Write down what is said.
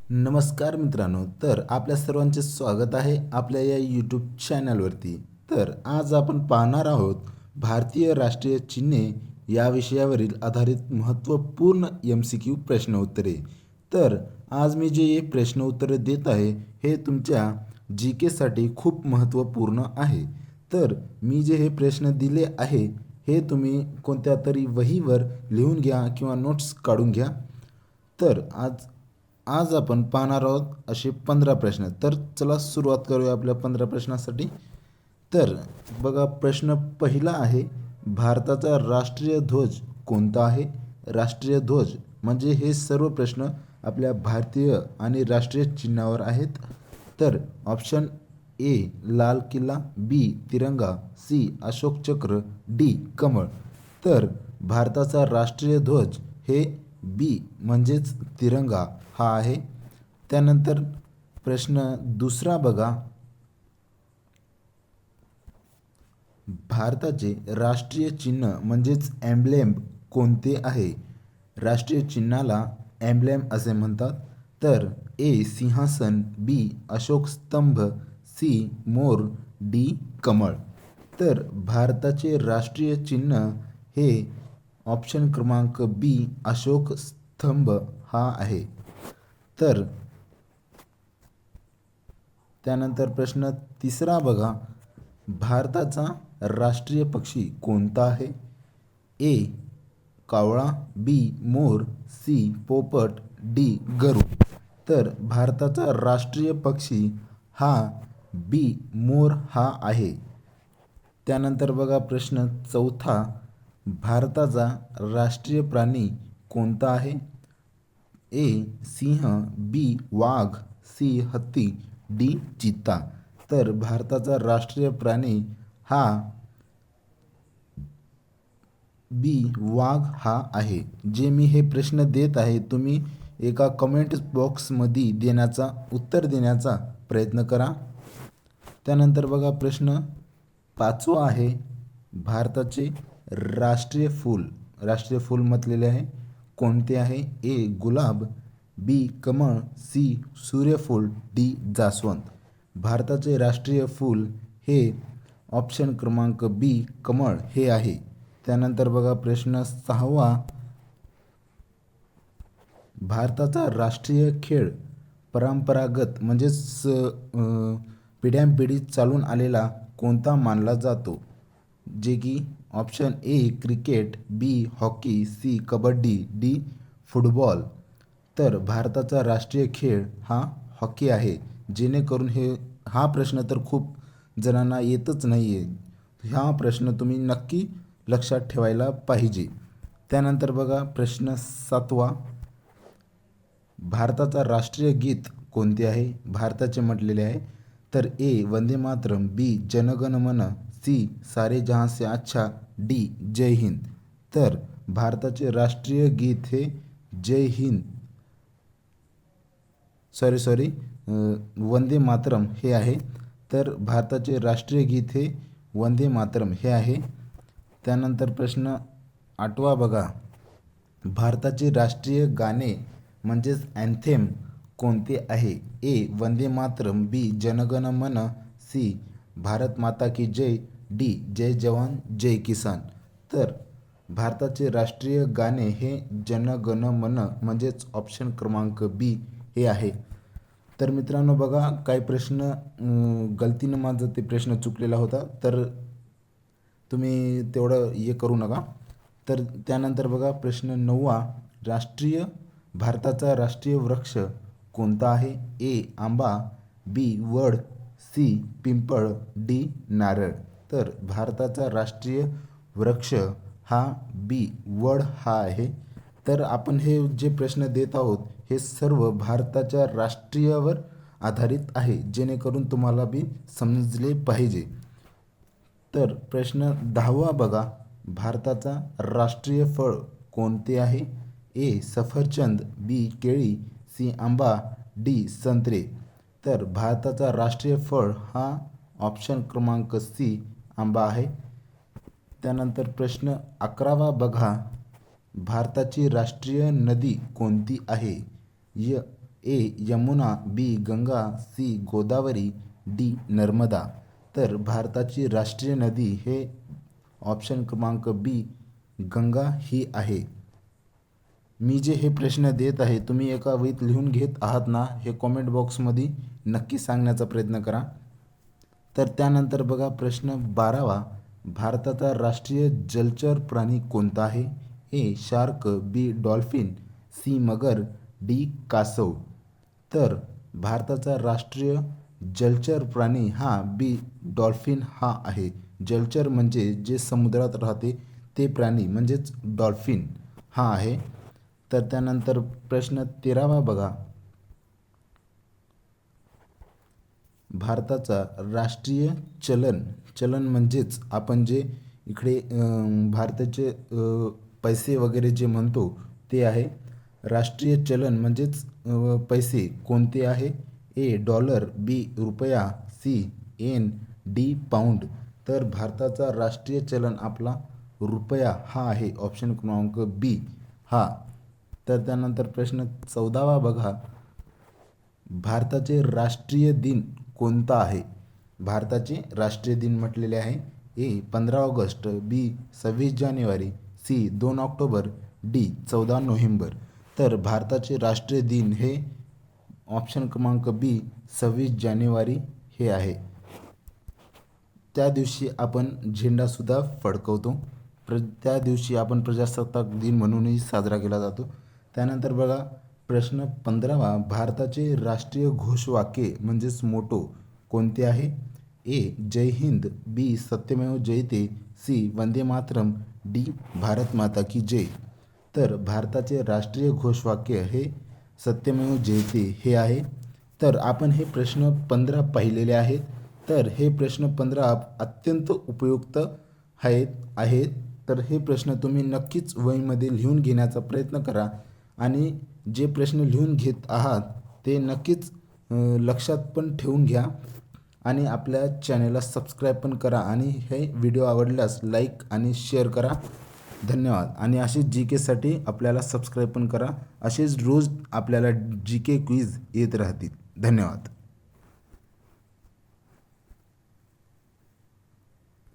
नमस्कार मित्रांनो, तर आपल्या सर्वांचे स्वागत आहे आपल्या या यूट्यूब चॅनलवरती. तर आज आपण पाहणार आहोत भारतीय राष्ट्रीय चिन्हे या विषयावरील आधारित महत्त्वपूर्ण MCQ प्रश्न उत्तरे. तर आज मी जे हे प्रश्न उत्तरे देत आहे हे तुमच्या GK साठी खूप महत्त्वपूर्ण आहे. तर मी जे हे प्रश्न दिले आहे हे तुम्ही कोणत्या तरी वहीवर लिहून घ्या किंवा नोट्स काढून घ्या. तर आज आपण पाहणार आहोत असे 15 प्रश्न. तर चला सुरुवात करूया आपल्या 15 प्रश्नासाठी. तर बघा, प्रश्न पहिला आहे, भारताचा राष्ट्रीय ध्वज कोणता आहे? राष्ट्रीय ध्वज म्हणजे हे सर्व प्रश्न आपल्या भारतीय आणि राष्ट्रीय चिन्हावर आहेत. तर ऑप्शन ए लाल किल्ला, बी तिरंगा, सी अशोक चक्र, डी कमळ. तर भारताचा राष्ट्रीय ध्वज हे बी म्हणजेच तिरंगा हा आहे. त्यानंतर प्रश्न दुसरा बघा, भारताचे राष्ट्रीय चिन्ह म्हणजेच एम्ब्लेम कोणते आहे? राष्ट्रीय चिन्हाला एम्ब्लेम असे म्हणतात. तर ए सिंहासन, बी अशोक स्तंभ, सी मोर, डी कमळ. तर भारताचे राष्ट्रीय चिन्ह हे ऑप्शन क्रमांक बी अशोक स्तंभ हा आहे. तर त्यानंतर प्रश्न तिसरा बघा, भारताचा राष्ट्रीय पक्षी कोणता आहे? ए कावळा, बी मोर, सी पोपट, डी गरुड. तर भारताचा राष्ट्रीय पक्षी हा बी मोर हा आहे. त्यानंतर बघा प्रश्न चौथा, भारताचा राष्ट्रीय प्राणी कोणता आहे? ए सिंह, बी वाघ, सी हत्ती, डी चित्ता. तर भारताचा राष्ट्रीय प्राणी हा बी वाघ हा आहे. जे मी हे प्रश्न देत आहे तुम्ही एका कमेंट बॉक्समध्ये उत्तर देण्याचा प्रयत्न करा. त्यानंतर बघा प्रश्न पाचवा आहे, भारताचे राष्ट्रीय फूल म्हटलेले आहे कोणते आहे? ए गुलाब, बी कमळ, सी सूर्यफूल, डी जास्वंद. भारताचे राष्ट्रीय फूल हे ऑप्शन क्रमांक बी कमळ हे आहे. त्यानंतर बघा प्रश्न सहावा, भारताचा राष्ट्रीय खेळ परंपरागत म्हणजेच पिढ्यानपिढी चालून आलेला कोणता मानला जातो? जे की option A cricket, B hockey, C kabaddi, D football. तर भारताचा राष्ट्रीय खेळ हा हॉकी आहे. जेणेकरून हा प्रश्न तर खूप जणांना येतच नाही आहे. हा प्रश्न तुम्ही नक्की लक्षात ठेवायला पाहिजे. त्यानंतर बघा प्रश्न सातवा, भारताचा राष्ट्रीय गीत कोणते आहे? भारताचे म्हटलेले आहे. तर ए वंदे मातरम, बी जनगण मन, सी सारे जहां से अच्छा, डी जय हिंद. तर भारताचे राष्ट्रीय गीत हे जय हिंद वंदे मातरम हे आहे. तर भारताचे राष्ट्रीय गीत हे वंदे मातरम हे आहे. त्यानंतर प्रश्न आठवा बघा, भारताचे राष्ट्रीय गाणे म्हणजेच अँथेम कोणते आहे? ए वंदे मातरम, बी जनगण मन, सी भारत माता की जय, डी जय जवान जय किसान. तर भारताचे राष्ट्रीय गाणे हे जनगण मन म्हणजेच ऑप्शन क्रमांक बी हे आहे. तर मित्रांनो बघा, काही प्रश्न गलतीनं माझं ते प्रश्न चुकलेला होता, तर तुम्ही तेवढं हे करू नका. तर त्यानंतर बघा प्रश्न नववा, भारताचा राष्ट्रीय वृक्ष कोणता आहे? ए आंबा, बी वड, सी पिंपळ, डी नारळ. तर भारताचा राष्ट्रीय वृक्ष हा बी वड हा आहे. तर आपण हे जे प्रश्न देत आहोत हे सर्व भारताच्या राष्ट्रीयावर आधारित आहे, जेणेकरून तुम्हाला बी समजले पाहिजे. तर प्रश्न 10वा बघा, भारताचा राष्ट्रीय फळ कोणते आहे? ए सफरचंद, बी केळी, सी आंबा, डी संत्रे. तर भारताचा राष्ट्रीय फळ हा ऑप्शन क्रमांक सी आंबा आहे. त्यानंतर प्रश्न 11वा बघा, भारताची राष्ट्रीय नदी कोणती आहे? ए यमुना, बी गंगा, सी गोदावरी, डी नर्मदा. तर भारताची राष्ट्रीय नदी हे ऑप्शन क्रमांक बी गंगा ही आहे. मी जे हे प्रश्न देत आहे तुम्ही एका वहीत लिहून घेत आहात ना, हे कॉमेंट बॉक्समध्ये नक्की सांगण्याचा प्रयत्न करा. तर त्यानंतर बघा प्रश्न 12वा, भारताचा राष्ट्रीय जलचर प्राणी कोणता आहे? ए शार्क, बी डॉल्फिन, सी मगर, डी कासव. तर भारताचा राष्ट्रीय जलचर प्राणी हा बी डॉल्फिन हा आहे. जलचर म्हणजे जे समुद्रात राहते ते प्राणी म्हणजेच डॉल्फिन हा आहे. तर त्यानंतर प्रश्न 13वा बघा, भारताचा राष्ट्रीय चलन म्हणजेच आपण जे इकडे भारताचे पैसे वगैरे जे म्हणतो ते आहे. राष्ट्रीय चलन म्हणजेच पैसे कोणते आहे? ए डॉलर, बी रुपया, सी येन, डी पाऊंड. तर भारताचा राष्ट्रीय चलन आपला रुपया हा आहे, ऑप्शन क्रमांक बी हा. तर त्यानंतर प्रश्न 14वा बघा, भारताचे राष्ट्रीय दिन कोणता आहे? भारताचे राष्ट्रीय दिन म्हटलेले आहे. ए 15 ऑगस्ट, बी 26 जानेवारी, सी 2 ऑक्टोबर, डी 14 नोव्हेंबर. तर भारताचे राष्ट्रीय दिन हे ऑप्शन क्रमांक बी 26 जानेवारी हे आहे. त्या दिवशी आपण झेंडासुद्धा फडकवतो. त्या दिवशी आपण प्रजासत्ताक दिन म्हणूनही साजरा केला जातो. त्यानंतर बघा प्रश्न 15वा, भारताचे राष्ट्रीय घोषवाक्य म्हणजेच मोटो कोणते आहे? ए जय हिंद, बी सत्यमेव जयते, सी वंदे मातरम, डी भारत माता की जय. तर भारताचे राष्ट्रीय घोषवाक्य हे सत्यमेव जयते हे आहे. तर आपण हे प्रश्न 15 पाहिलेले आहेत. तर हे प्रश्न 15 अत्यंत उपयुक्त आहेत. तर हे प्रश्न तुम्ही नक्कीच वहीमध्ये लिहून घेण्याचा प्रयत्न करा आणि जे प्रश्न लिहून घेत आहात ते नक्कीच लक्षात पण ठेवून घ्या आणि आपल्या चॅनलला सबस्क्राईब पण करा आणि हे व्हिडिओ आवडल्यास लाईक आणि शेअर करा. धन्यवाद. आणि असेच जी केसाठी आपल्याला सबस्क्राईब पण करा. असेच रोज आपल्याला जी के क्विज येत राहतील. धन्यवाद.